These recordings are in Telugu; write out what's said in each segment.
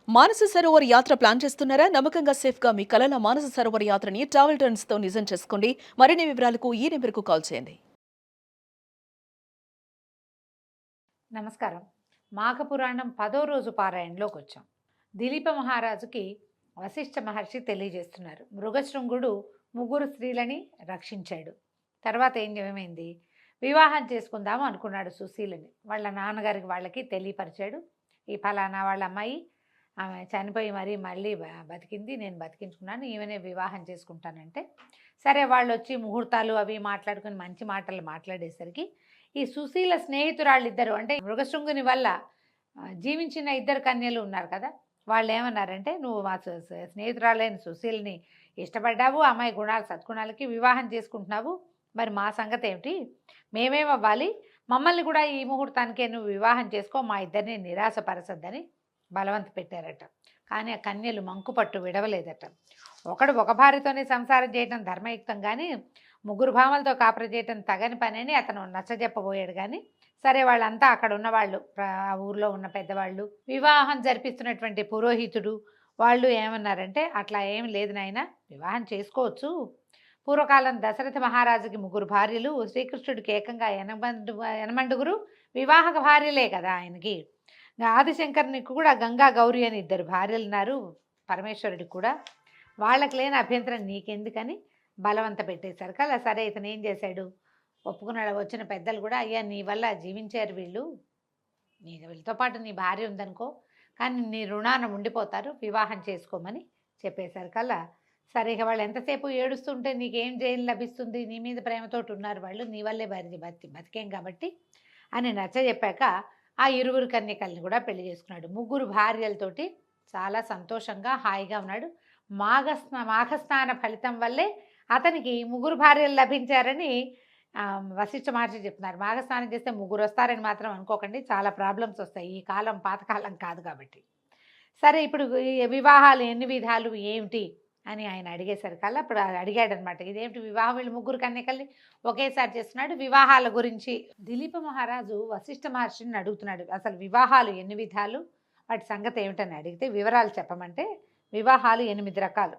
మానస సరోవర్ యాత్ర ప్లాన్ చేస్తున్నారా? నమ్మకంగా సేఫ్గా మీ కలల మానస సరోవర్ యాత్రని ట్రావెల్ టర్న్స్ తో నిజం చేసుకోండి. మరిన్ని వివరాలకు ఈ నెంబర్కు కాల్ చేయండి. నమస్కారం. మాఘపురాణం 10వ రోజు పారాయణలోకి వచ్చాం. దిలీప మహారాజుకి వశిష్ఠ మహర్షి తెలియజేస్తున్నారు. మృగశృంగుడు ముగ్గురు స్త్రీలని రక్షించాడు. తర్వాత ఏమైంది? వివాహం చేసుకుందాము అనుకున్నాడు సుశీలని. వాళ్ళ నాన్నగారికి వాళ్ళకి తెలియపరిచాడు. ఈ ఫలానా వాళ్ళ అమ్మాయి, ఆమె చనిపోయి మళ్ళీ బతికింది, నేను బతికించుకున్నాను, ఈమెనే వివాహం చేసుకుంటానంటే సరే వాళ్ళు వచ్చి ముహూర్తాలు అవి మాట్లాడుకుని మంచి మాటలు మాట్లాడేసరికి ఈ సుశీల స్నేహితురాళ్ళిద్దరు, అంటే మృగశృంగుని వల్ల జీవించిన ఇద్దరు కన్యలు ఉన్నారు కదా, వాళ్ళు ఏమన్నారంటే, నువ్వు మా స్నేహితురాలైన సుశీల్ని ఇష్టపడ్డావు, అమ్మాయి గుణాలు సద్గుణాలకి వివాహం చేసుకుంటున్నావు, మరి మా సంగతి ఏమిటి, మేమేమవ్వాలి, మమ్మల్ని కూడా ఈ ముహూర్తానికే నువ్వు వివాహం చేసుకో, మా ఇద్దరిని నిరాశపరచద్దని బలవంత పెట్టారట. కానీ ఆ కన్యలు మంకుపట్టు విడవలేదట. ఒకడు ఒక భార్యతోనే సంసారం చేయడం ధర్మయుక్తం, కానీ ముగ్గురు భామలతో కాపురం చేయటం తగని పని అని అతను నచ్చజెప్పబోయాడు. కానీ సరే, వాళ్ళంతా అక్కడ ఉన్నవాళ్ళు, ఆ ఊర్లో ఉన్న పెద్దవాళ్ళు, వివాహం జరిపిస్తున్నటువంటి పురోహితుడు, వాళ్ళు ఏమన్నారంటే, అట్లా ఏం లేదు నాయన, వివాహం చేసుకోవచ్చు. పూర్వకాలం దశరథ మహారాజుకి ముగ్గురు భార్యలు, శ్రీకృష్ణుడికి ఏకంగా ఎనమండుగురు వివాహక భార్యలే కదా ఆయనకి. ఆదిశంకరునికి కూడా గంగా గౌరీ అని ఇద్దరు భార్యలు ఉన్నారు, పరమేశ్వరుడికి కూడా. వాళ్ళకి లేని అభ్యంతరం నీకెందుకని బలవంత పెట్టేశారు కదా. సరే, ఇతను ఏం చేశాడు, ఒప్పుకున్నాడు. వచ్చిన పెద్దలు కూడా, అయ్యా నీ వల్ల జీవించారు వీళ్ళు, వీళ్ళతో పాటు నీ భార్య ఉందనుకో, కానీ నీ రుణాన ఉండిపోతారు, వివాహం చేసుకోమని చెప్పేశారు కల్లా. సరే, ఇక వాళ్ళు ఎంతసేపు ఏడుస్తుంటే నీకేం జైలు లభిస్తుంది, నీ మీద ప్రేమతోటి ఉన్నారు వాళ్ళు, నీ వల్లే బతికేం కాబట్టి అని నచ్చజెప్పాక ఆ ఇరువురు కన్యకల్ని కూడా పెళ్లి చేసుకున్నాడు. ముగ్గురు భార్యలతోటి చాలా సంతోషంగా హాయిగా ఉన్నాడు. మాఘస్నాన ఫలితం వల్లే అతనికి ముగ్గురు భార్యలు లభించారని వశిష్ఠ మహర్షి చెప్తున్నారు. మాఘస్నానం చేస్తే ముగ్గురు వస్తారని మాత్రం అనుకోకండి, చాలా ప్రాబ్లమ్స్ వస్తాయి, ఈ కాలం పాతకాలం కాదు కాబట్టి. సరే, ఇప్పుడు వివాహాలు ఎన్ని విధాలు ఏమిటి అని ఆయన అడిగేసరికల్లా అప్పుడు అడిగాడనమాట, ఇదేమిటి వివాహం, వీళ్ళు ముగ్గురు కన్యకల్ని ఒకేసారి చేస్తున్నాడు. వివాహాల గురించి దిలీప మహారాజు వశిష్ఠ మహర్షిని అడుగుతున్నాడు, అసలు వివాహాలు ఎన్ని విధాలు, వాటి సంగతి ఏమిటని అడిగితే వివరాలు చెప్పమంటే, వివాహాలు 8 రకాలు: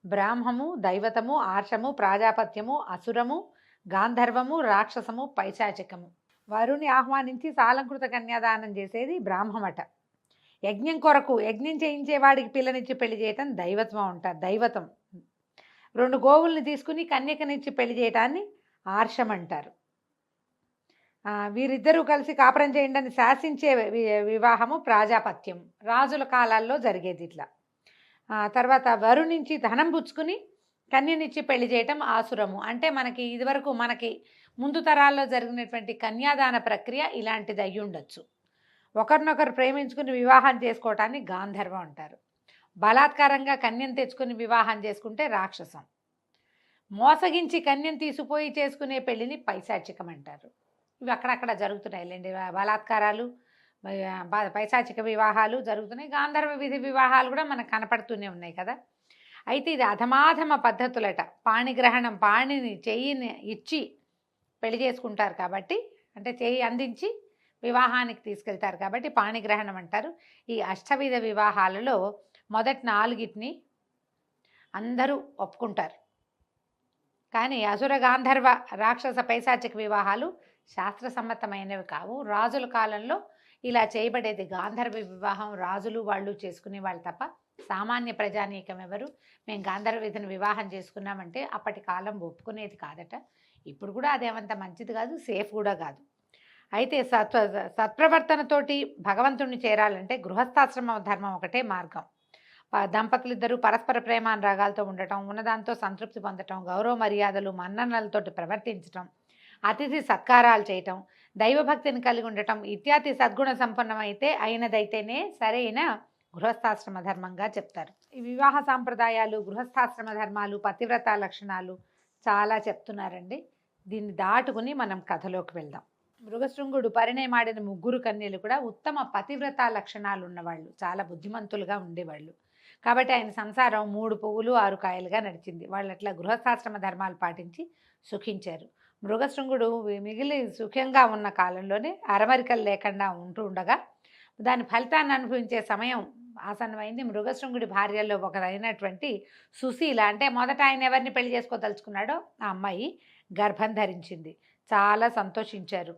బ్రాహ్మము, దైవతము, ఆర్షము, ప్రాజాపత్యము, అసురము, గాంధర్వము, రాక్షసము, పైశాచికము. వరుని ఆహ్వానించి సాలంకృత కన్యాదానం చేసేది బ్రాహ్మమట. యజ్ఞం కొరకు యజ్ఞం చేయించేవాడికి పిల్లనిచ్చి పెళ్లి చేయటం దైవత్వం అంటారు, దైవతం. 2 గోవుల్ని తీసుకుని కన్యకనిచ్చి పెళ్లి చేయటాన్ని ఆర్షం అంటారు. వీరిద్దరూ కలిసి కాపురం చేయండి అని శాసించే వివాహము ప్రాజాపత్యం, రాజుల కాలాల్లో జరిగేది ఇట్లా. తర్వాత వరుణించి ధనం పుచ్చుకుని కన్యనిచ్చి పెళ్లి చేయటం ఆసురము. అంటే మనకి ఇదివరకు మనకి ముందు తరాల్లో జరిగినటువంటి కన్యాదాన ప్రక్రియ ఇలాంటిది అయ్యి ఉండొచ్చు. ఒకరినొకరు ప్రేమించుకుని వివాహం చేసుకోవటాన్ని గాంధర్వం అంటారు. బలాత్కారంగా కన్యను తెచ్చుకుని వివాహం చేసుకుంటే రాక్షసం. మోసగించి కన్యను తీసుకుపోయి చేసుకునే పెళ్లిని పైశాచికం అంటారు. ఇవి అక్కడక్కడ జరుగుతున్నాయిలేండి, బలాత్కారాలు, పైశాచిక వివాహాలు జరుగుతున్నాయి. గాంధర్వ విధి వివాహాలు కూడా మనకు కనపడుతూనే ఉన్నాయి కదా. అయితే ఇది అధమాధమ పద్ధతులట. పాణిగ్రహణం, పాణిని చెయ్యిని ఇచ్చి పెళ్లి చేసుకుంటారు కాబట్టి, అంటే చెయ్యి అందించి వివాహానికి తీసుకెళ్తారు కాబట్టి పాణిగ్రహణం అంటారు. ఈ అష్టవిధ వివాహాలలో మొదటి 4 అందరూ ఒప్పుకుంటారు. కానీ అసుర, గాంధర్వ, రాక్షస, పైశాచిక వివాహాలు శాస్త్రసమ్మతమైనవి కావు. రాజుల కాలంలో ఇలా చేయబడేది గాంధర్వ వివాహం, రాజులు వాళ్ళు చేసుకునే వాళ్ళు తప్ప సామాన్య ప్రజానీకం ఎవరు మేము గాంధర్వ విధిని వివాహం చేసుకున్నామంటే అప్పటి కాలం ఒప్పుకునేది కాదట. ఇప్పుడు కూడా అదేమంత మంచిది కాదు, సేఫ్ కూడా కాదు. అయితే సత్ప్రవర్తనతోటి భగవంతుణ్ణి చేరాలంటే గృహస్థాశ్రమ ధర్మం ఒకటే మార్గం. దంపతులిద్దరూ పరస్పర ప్రేమానురాగాలతో ఉండటం, ఉన్నదాంతో సంతృప్తి పొందటం, గౌరవ మర్యాదలు మన్ననలతోటి ప్రవర్తించటం, అతిథి సత్కారాలు చేయటం, దైవభక్తిని కలిగి ఉండటం ఇత్యాది సద్గుణ సంపన్నమైతే అయినదైతేనే సరైన గృహస్థాశ్రమ ధర్మంగా చెప్తారు. ఈ వివాహ సాంప్రదాయాలు, గృహస్థాశ్రమ ధర్మాలు, పతివ్రత లక్షణాలు చాలా చెప్తున్నారండి. దీన్ని దాటుకుని మనం కథలోకి వెళ్దాం. మృగశృంగుడు పరిణయమాడిన ముగ్గురు కన్యలు కూడా ఉత్తమ పతివ్రత లక్షణాలు ఉన్నవాళ్ళు, చాలా బుద్ధిమంతులుగా ఉండేవాళ్ళు. కాబట్టి ఆయన సంసారం 3 పువ్వులు 6 కాయలుగా నడిచింది. వాళ్ళు అట్లా గృహస్థాశ్రమ ధర్మాలు పాటించి సుఖించారు. మృగశృంగుడు మిగిలి సుఖంగా ఉన్న కాలంలోనే అరమరికలు లేకుండా ఉంటూ ఉండగా దాని ఫలితాన్ని అనుభవించే సమయం ఆసన్నమైంది. మృగశృంగుడి భార్యల్లో ఒకరైనటువంటి సుశీల, అంటే మొదట ఆయన ఎవరిని పెళ్లి చేసుకోదలుచుకున్నాడో ఆ అమ్మాయి గర్భం ధరించింది. చాలా సంతోషించారు.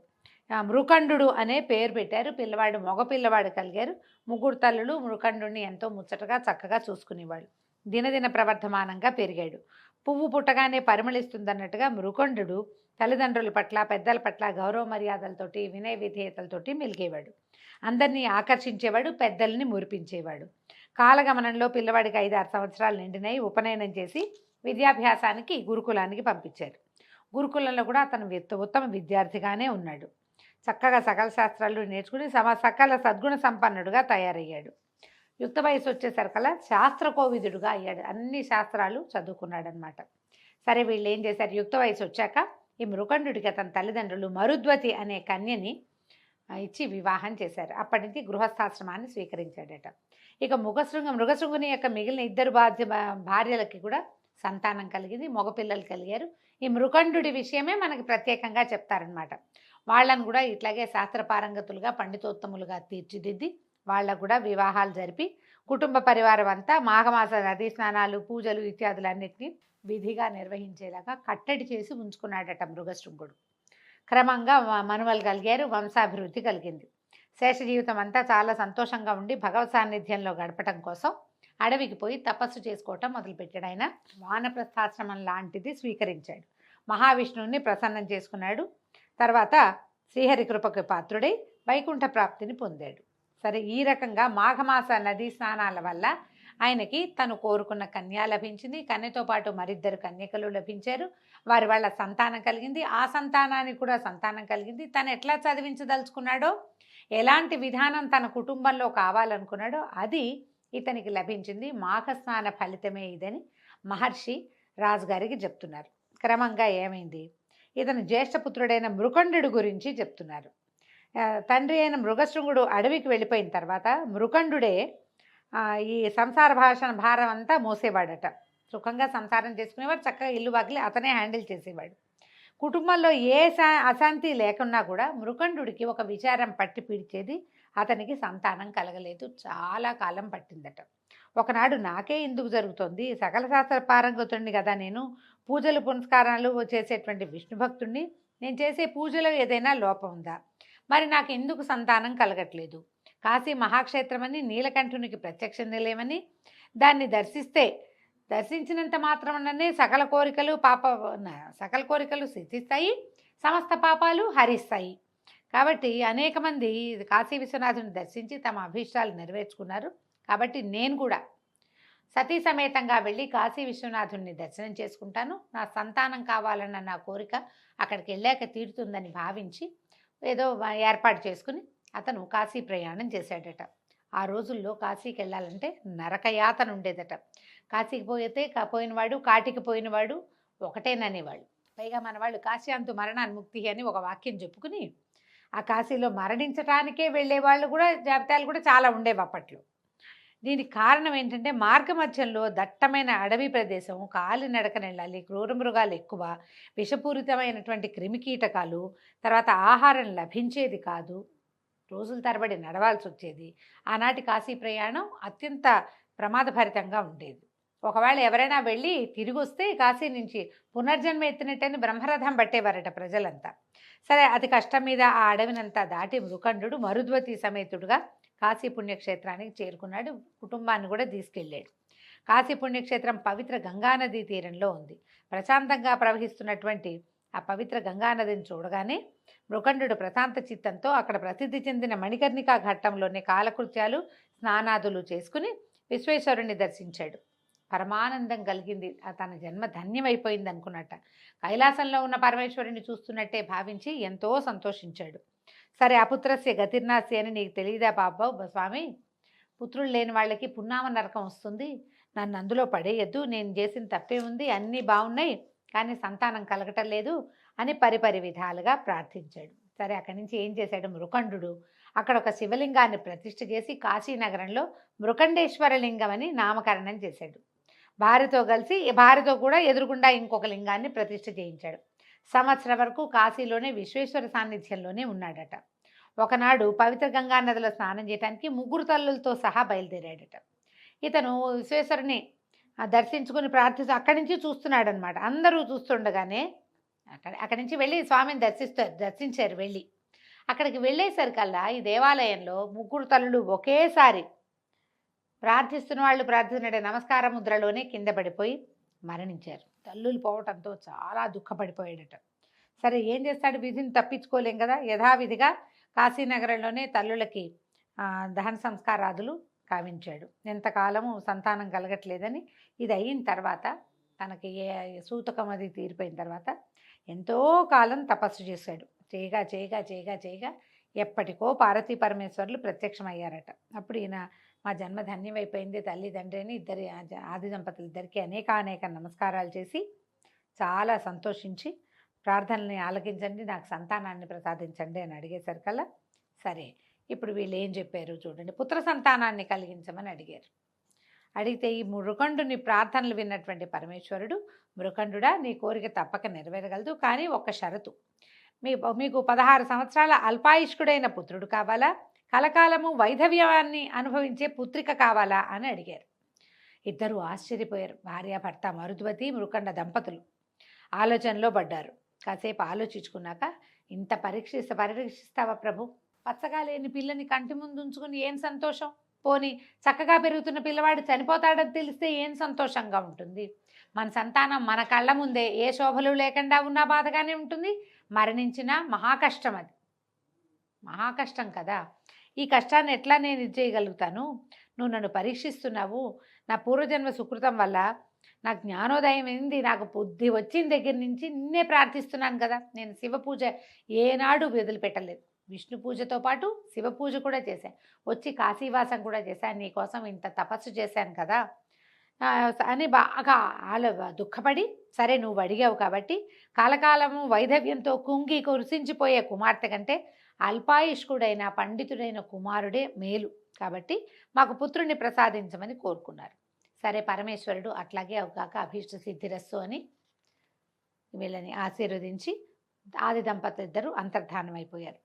మృకండు అనే పేరు పెట్టారు. పిల్లవాడు మగ పిల్లవాడు కలిగారు. ముగ్గురు తల్లులు మృకండుని ఎంతో ముచ్చటగా చక్కగా చూసుకునేవాళ్ళు. దినదిన ప్రవర్ధమానంగా పెరిగాడు. పువ్వు పుట్టగానే పరిమళిస్తుందన్నట్టుగా మృకండు తల్లిదండ్రుల పట్ల పెద్దల పట్ల గౌరవ మర్యాదలతోటి వినయ విధేయతలతోటి మెలిగేవాడు. అందరినీ ఆకర్షించేవాడు, పెద్దల్ని మురిపించేవాడు. కాలగమనంలో పిల్లవాడికి 5-6 సంవత్సరాలు నిండినాయి. ఉపనయనం చేసి విద్యాభ్యాసానికి గురుకులానికి పంపించారు. గురుకులంలో కూడా అతను ఉత్తమ విద్యార్థిగానే ఉన్నాడు. చక్కగా సకల శాస్త్రాలు నేర్చుకుని సకల సద్గుణ సంపన్నుడుగా తయారయ్యాడు. యుక్త వయసు వచ్చేసరికల్లా శాస్త్రకోవిదుడుగా అయ్యాడు. అన్ని శాస్త్రాలు చదువుకున్నాడనమాట. సరే, వీళ్ళు ఏం చేశారు, యుక్త వయసు వచ్చాక ఈ మృకండుడికి అతని తల్లిదండ్రులు మరుద్వతి అనే కన్యని ఇచ్చి వివాహం చేశారు. అప్పటి నుంచి గృహస్థాశ్రమాన్ని స్వీకరించాడట. ఇక మృగశృంగుని యొక్క మిగిలిన 2 భార్యలకి కూడా సంతానం కలిగింది. మగపిల్లలు కలిగారు. ఈ మృకండుడి విషయమే మనకి ప్రత్యేకంగా చెప్తారనమాట. వాళ్ళను కూడా ఇట్లాగే శాస్త్రపారంగతులుగా పండితోత్తములుగా తీర్చిదిద్ది వాళ్ళకు కూడా వివాహాలు జరిపి కుటుంబ పరివారం అంతా మాఘమాస నదీ స్నానాలు, పూజలు ఇత్యాదులన్నింటినీ విధిగా నిర్వహించేలాగా కట్టడి చేసి ఉంచుకున్నాడట మృగశృంగుడు. క్రమంగా మనుమలు కలిగారు. వంశాభివృద్ధి కలిగింది. శేష జీవితం అంతా చాలా సంతోషంగా ఉండి భగవత్ సాన్నిధ్యంలో గడపటం కోసం అడవికి పోయి తపస్సు చేసుకోవటం మొదలుపెట్టాడు. ఆయన వానప్రస్థాశ్రమం లాంటిది స్వీకరించాడు. మహావిష్ణువుని ప్రసన్నం చేసుకున్నాడు. తర్వాత శ్రీహరి కృపకు పాత్రుడై వైకుంఠ ప్రాప్తిని పొందాడు. సరే, ఈ రకంగా మాఘమాస నదీ స్నానాల వల్ల ఆయనకి తను కోరుకున్న కన్య లభించింది. కన్యతో పాటు మరిద్దరు కన్యకలు లభించారు. వారి వాళ్ళ సంతానం కలిగింది. ఆ సంతానానికి కూడా సంతానం కలిగింది. తను ఎట్లా చదివించదలుచుకున్నాడో, ఎలాంటి విధానం తన కుటుంబంలో కావాలనుకున్నాడో అది ఇతనికి లభించింది. మాఘస్నాన ఫలితమే ఇదని మహర్షి రాజుగారికి చెప్తున్నారు. క్రమంగా ఏమైంది, ఇతను జ్యేష్ఠపుత్రుడైన మృకండు గురించి చెప్తున్నారు. తండ్రి అయిన మృగశృంగుడు అడవికి వెళ్ళిపోయిన తర్వాత మృకండుడే ఈ సంసార భారం అంతా మోసేవాడట. సుఖంగా సంసారం చేసుకునేవాడు. చక్కగా ఇల్లు వాకిలి అతనే హ్యాండిల్ చేసేవాడు. కుటుంబంలో ఏ అశాంతి లేకున్నా కూడా మృకండుడికి ఒక విచారం పట్టి పీడిచేది. అతనికి సంతానం కలగలేదు. చాలా కాలం పట్టిందట. ఒకనాడు నాకే ఎందుకు జరుగుతోంది, సకల శాస్త్ర పారంగతుడిని కదా నేను, పూజలు పునస్కారాలు చేసేటువంటి విష్ణు భక్తుడిని, నేను చేసే పూజలో ఏదైనా లోపం ఉందా, మరి నాకు ఎందుకు సంతానం కలగట్లేదు, కాశీ మహాక్షేత్రమని నీలకంఠునికి ప్రత్యక్ష నిలయమని దాన్ని దర్శించినంత మాత్రమనే సకల కోరికలు సిద్ధిస్తాయి, సమస్త పాపాలు హరిస్తాయి. కాబట్టి అనేక మంది కాశీ విశ్వనాథుని దర్శించి తమ అభీష్టాలు నెరవేర్చుకున్నారు. కాబట్టి నేను కూడా సతీ సమేతంగా వెళ్ళి కాశీ విశ్వనాథుని దర్శనం చేసుకుంటాను. నా సంతానం కావాలన్న నా కోరిక అక్కడికి వెళ్ళాక తీరుతుందని భావించి ఏదో ఏర్పాటు చేసుకుని అతను కాశీ ప్రయాణం చేశాడట. ఆ రోజుల్లో కాశీకి వెళ్ళాలంటే నరకయాతన ఉండేదట. కాశీకి పోయినవాడు కాటికి పోయినవాడు ఒకటేననేవాళ్ళు. పైగా మన వాళ్ళు కాశ్యాంతు మరణాన్ముక్తి అని ఒక వాక్యం చెప్పుకుని ఆ కాశీలో మరణించటానికే వెళ్ళేవాళ్ళు కూడా జాబితాలు కూడా చాలా ఉండేవి అప్పట్లో. దీనికి కారణం ఏంటంటే మార్గమధ్యంలో దట్టమైన అడవి ప్రదేశం, కాలినడకన వెళ్ళాలి, క్రూర మృగాలు ఎక్కువ, విషపూరితమైనటువంటి క్రిమికీటకాలు, తర్వాత ఆహారం లభించేది కాదు, రోజుల తరబడి నడవాల్సి వచ్చేది. ఆనాటి కాశీ ప్రయాణం అత్యంత ప్రమాదభరితంగా ఉండేది. ఒకవేళ ఎవరైనా వెళ్ళి తిరిగి వస్తే కాశీ నుంచి పునర్జన్మ ఎత్తినట్టని బ్రహ్మరథం పట్టేవారట ప్రజలంతా. సరే, అతి కష్టం మీద ఆ అడవినంతా దాటి మృకండు మరుద్వతి సమేతుడుగా కాశీ పుణ్యక్షేత్రానికి చేరుకున్నాడు. కుటుంబాన్ని కూడా తీసుకెళ్ళాడు. కాశీ పుణ్యక్షేత్రం పవిత్ర గంగానదీ తీరంలో ఉంది. ప్రశాంతంగా ప్రవహిస్తున్నటువంటి ఆ పవిత్ర గంగానదిని చూడగానే మృకండు ప్రశాంత చిత్తంతో అక్కడ ప్రసిద్ధి చెందిన మణికర్ణికా ఘట్టంలోని కాలకృత్యాలు, స్నానాదులు చేసుకుని విశ్వేశ్వరుణ్ణి దర్శించాడు. పరమానందం కలిగింది. తన జన్మ ధన్యమైపోయింది అనుకున్నట్ట. కైలాసంలో ఉన్న పరమేశ్వరుని చూస్తున్నట్టే భావించి ఎంతో సంతోషించాడు. సరే, అపుత్రస్య గతిర్నాస్తి అని నీకు తెలియదా బాబావు స్వామి, పుత్రులు లేని వాళ్ళకి పున్నామ నరకం వస్తుంది, నన్ను అందులో పడేయద్దు, నేను చేసిన తప్పే ఉంది, అన్నీ బాగున్నాయి కానీ సంతానం కలగటం లేదు అని పరిపరి విధాలుగా ప్రార్థించాడు. సరే, అక్కడి నుంచి ఏం చేశాడు మృకండు, అక్కడ ఒక శివలింగాన్ని ప్రతిష్ఠ చేసి కాశీనగరంలో మృకండేశ్వర లింగం అని నామకరణం చేశాడు. భార్యతో కూడా ఎదురుగుండా ఇంకొక లింగాన్ని ప్రతిష్ఠ చేయించాడు. సంవత్సరం వరకు కాశీలోనే విశ్వేశ్వర సాన్నిధ్యంలోనే ఉన్నాడట. ఒకనాడు పవిత్ర గంగా నదిలో స్నానం చేయడానికి 3 తల్లులతో సహా బయలుదేరాడట. ఇతను విశ్వేశ్వరుని దర్శించుకుని ప్రార్థిస్తూ అక్కడి నుంచి చూస్తున్నాడనమాట. అందరూ చూస్తుండగానే అక్కడి నుంచి వెళ్ళి స్వామిని దర్శించారు వెళ్ళి. అక్కడికి వెళ్ళేసరికల్లా ఈ దేవాలయంలో 3 తల్లులు ఒకేసారి ప్రార్థిస్తున్న వాళ్ళు ప్రార్థిస్తున్నట్టే నమస్కార ముద్రలోనే కింద పడిపోయి మరణించారు. తల్లులు పోవటంతో చాలా దుఃఖపడిపోయాడట. సరే ఏం చేస్తాడు, విధిని తప్పించుకోలేం కదా. యథావిధిగా కాశీనగరంలోనే తల్లులకి దహన సంస్కారాదులు కావించాడు. ఎంతకాలము సంతానం కలగట్లేదని ఇది అయిన తర్వాత తనకి సూతకం అది తీరిపోయిన తర్వాత ఎంతో కాలం తపస్సు చేశాడు. చేయగా ఎప్పటికో పార్వతీ పరమేశ్వరులు ప్రత్యక్షమయ్యారట. అప్పుడు ఈయన మా జన్మ ధన్యమైపోయింది, తల్లిదండ్రిని ఇద్దరి ఆది దంపతులు ఇద్దరికి అనేక నమస్కారాలు చేసి చాలా సంతోషించి ప్రార్థనల్ని ఆలకించండి, నాకు సంతానాన్ని ప్రసాదించండి అని అడిగేసరికల్లా సరే ఇప్పుడు వీళ్ళు ఏం చెప్పారు చూడండి. పుత్ర సంతానాన్ని కలిగించమని అడిగారు. అడిగితే ఈ మృకండుని ప్రార్థనలు విన్నటువంటి పరమేశ్వరుడు, మృకండుడా నీ కోరిక తప్పక నెరవేరగలదు, కానీ ఒక్క షరతు, మీకు 16 సంవత్సరాల అల్పాయుష్కుడైన పుత్రుడు కావాలా, కలకాలము వైధవ్యాన్ని అనుభవించే పుత్రిక కావాలా అని అడిగారు. ఇద్దరు ఆశ్చర్యపోయారు. భార్యాభర్త మరుద్వతి మృకండ దంపతులు ఆలోచనలో పడ్డారు. కాసేపు ఆలోచించుకున్నాక, ఇంత పరీక్షిస్తావా ప్రభు, పచ్చగా లేని పిల్లని కంటి ముందు ఉంచుకుని ఏం సంతోషం, పోని చక్కగా పెరుగుతున్న పిల్లవాడు చనిపోతాడని తెలిస్తే ఏం సంతోషంగా ఉంటుంది. మన సంతానం మన కళ్ళ ముందే ఏ శోభలు లేకుండా ఉన్నా బాధగానే ఉంటుంది, మరణించినా మహాకష్టం, అది మహాకష్టం కదా. ఈ కష్టాన్ని ఎట్లా నేను ఇది చేయగలుగుతాను, నువ్వు నన్ను పరీక్షిస్తున్నావు, నా పూర్వజన్మ సుకృతం వల్ల నాకు జ్ఞానోదయం అయింది, నాకు బుద్ధి వచ్చిన దగ్గర నుంచి నిన్నే ప్రార్థిస్తున్నాను కదా. నేను శివ పూజ ఏనాడు వదిలిపెట్టలేదు, విష్ణు పూజతో పాటు శివ పూజ కూడా చేశాను, వచ్చి కాశీవాసం కూడా చేశాను, నీకోసం ఇంత తపస్సు చేశాను కదా అని బాగా దుఃఖపడి, సరే నువ్వు అడిగావు కాబట్టి కాలకాలము వైధవ్యంతో కుంగి కురిసించిపోయే కుమార్తె కంటే అల్పాయుష్కుడైన పండితుడైన కుమారుడే మేలు, కాబట్టి మాకు పుత్రుని ప్రసాదించమని కోరుకున్నారు. సరే పరమేశ్వరుడు అట్లాగే అవగాక అభీష్ట సిద్ధిరస్సు అని వీళ్ళని ఆశీర్వదించి ఆది దంపతులు ఇద్దరు అంతర్ధానమైపోయారు.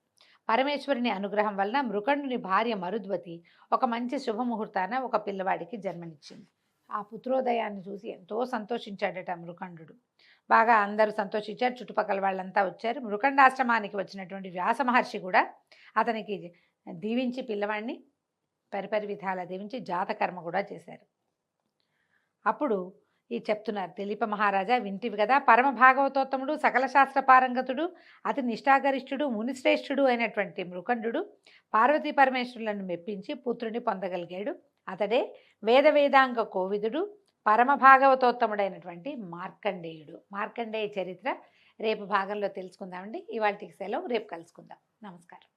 పరమేశ్వరుని అనుగ్రహం వలన మృకండుని భార్య మరుద్వతి ఒక మంచి శుభముహూర్తాన ఒక పిల్లవాడికి జన్మనిచ్చింది. ఆ పుత్రోదయాన్ని చూసి ఎంతో సంతోషించాడట మృకండు. బాగా అందరూ సంతోషించారు, చుట్టుపక్కల వాళ్ళంతా వచ్చారు. మృకండాశ్రమానికి వచ్చినటువంటి వ్యాస మహర్షి కూడా అతనికి దీవించి పిల్లవాడిని పరిపరి విధాల దీవించి జాతకర్మ కూడా చేశారు. అప్పుడు ఈ చెప్తున్నారు, దిలీప మహారాజా వింటివి కదా, పరమ భాగవతోత్తముడు సకల శాస్త్ర పారంగతుడు అతి నిష్ఠాగరిష్ఠుడు మునిశ్రేష్ఠుడు అయినటువంటి మృకండు పార్వతీ పరమేశ్వరులను మెప్పించి పుత్రుని పొందగలిగాడు. అతడే వేదాంగ కోవిదుడు పరమ భాగవతోత్తముడైనటువంటి మార్కండేయుడు. మార్కండేయ చరిత్ర రేపు భాగంలో తెలుసుకుందామండి. ఇవాళకి సెలవు, రేపు కలుసుకుందాం. నమస్కారం.